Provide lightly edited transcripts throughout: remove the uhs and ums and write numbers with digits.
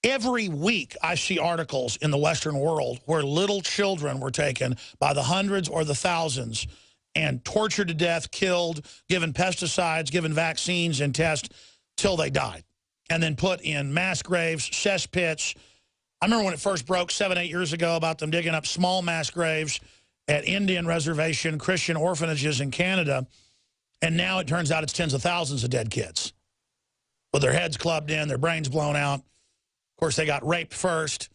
Every week I see articles in the Western world where little children were taken by the hundreds or the thousands and tortured to death, killed, given pesticides, given vaccines and tests till they died. And then put in mass graves, cesspits. I remember when it first broke 7, 8 years ago about them digging up small mass graves at Indian reservation, Christian orphanages in Canada. And now it turns out it's tens of thousands of dead kids with their heads clubbed in, their brains blown out. Of course, they got raped first.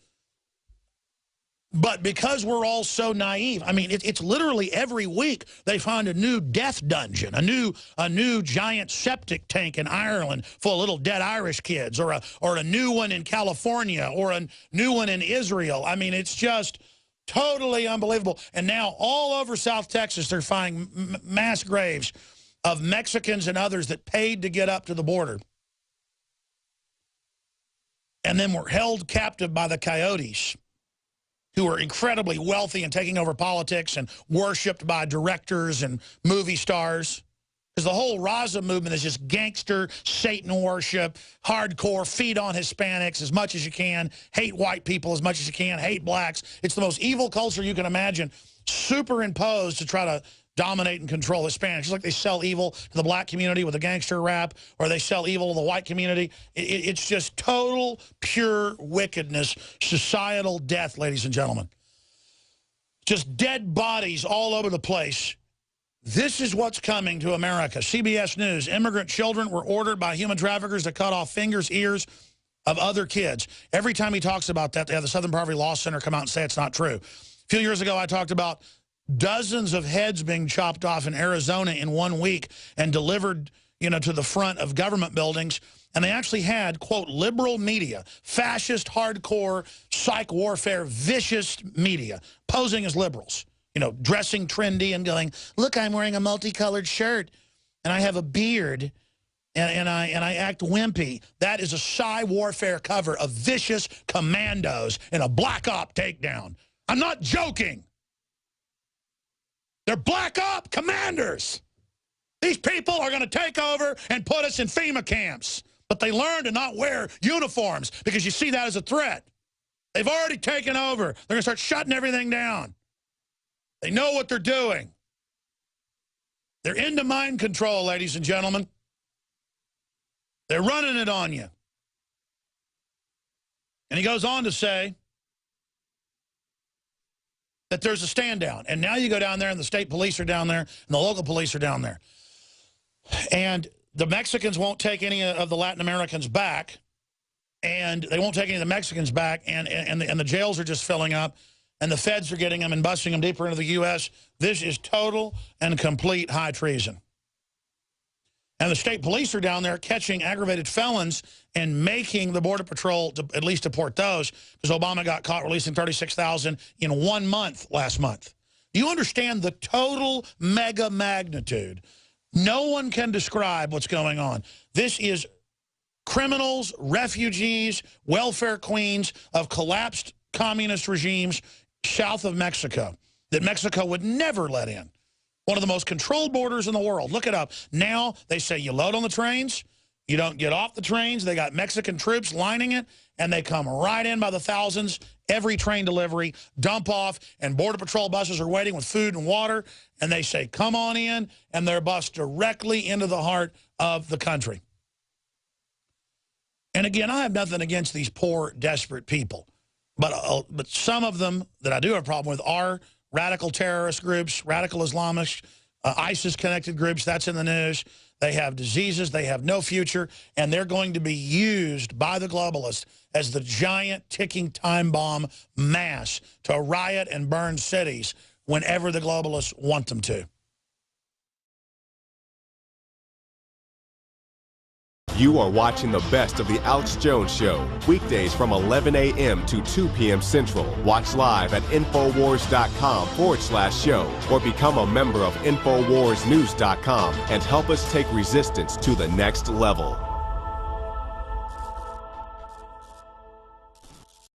But because we're all so naive, I mean, it's literally every week they find a new death dungeon, a new giant septic tank in Ireland full of little dead Irish kids, or a new one in California, or a new one in Israel. I mean, it's just totally unbelievable. And now all over South Texas, they're finding mass graves of Mexicans and others that paid to get up to the border, and then were held captive by the coyotes, who are incredibly wealthy and taking over politics and worshipped by directors and movie stars. Because the whole Raza movement is just gangster, Satan worship, hardcore, feed on Hispanics as much as you can, hate white people as much as you can, hate blacks. It's the most evil culture you can imagine, superimposed to try to dominate and control Hispanics. Just like they sell evil to the black community with a gangster rap, or they sell evil to the white community. It's just total, pure wickedness, societal death, ladies and gentlemen. Just dead bodies all over the place. This is what's coming to America. CBS News, immigrant children were ordered by human traffickers to cut off fingers, ears of other kids. Every time he talks about that, they have the Southern Poverty Law Center come out and say it's not true. A few years ago, I talked about dozens of heads being chopped off in Arizona in 1 week and delivered, to the front of government buildings. And they actually had, quote, liberal media, fascist, hardcore, psych warfare, vicious media, posing as liberals, dressing trendy and going, look, I'm wearing a multicolored shirt and I have a beard and I act wimpy. That is a psy warfare cover of vicious commandos in a black op takedown. I'm not joking. They're black op commanders. These people are going to take over and put us in FEMA camps. But they learn to not wear uniforms because you see that as a threat. They've already taken over. They're going to start shutting everything down. They know what they're doing. They're into mind control, ladies and gentlemen. They're running it on you. And he goes on to say that there's a stand down. And now you go down there and the state police are down there and the local police are down there. And the Mexicans won't take any of the Latin Americans back. And they won't take any of the Mexicans back. And the jails are just filling up. And the feds are getting them and busting them deeper into the U.S. This is total and complete high treason. And the state police are down there catching aggravated felons and making the Border Patrol at least deport those, because Obama got caught releasing 36,000 in 1 month last month. Do you understand the total mega magnitude? No one can describe what's going on. This is criminals, refugees, welfare queens of collapsed communist regimes south of Mexico that Mexico would never let in. One of the most controlled borders in the world. Look it up. Now they say you load on the trains, you don't get off the trains. They got Mexican troops lining it, and they come right in by the thousands, every train delivery, dump off, and Border Patrol buses are waiting with food and water, and they say, come on in, and they're bussed directly into the heart of the country. And again, I have nothing against these poor, desperate people, but some of them that I do have a problem with are radical terrorist groups, radical Islamic, ISIS-connected groups. That's in the news. They have diseases. They have no future. And they're going to be used by the globalists as the giant ticking time bomb mass to riot and burn cities whenever the globalists want them to. You are watching the best of the Alex Jones Show, weekdays from 11 a.m. to 2 p.m. Central. Watch live at Infowars.com/show or become a member of InfoWarsNews.com and help us take resistance to the next level.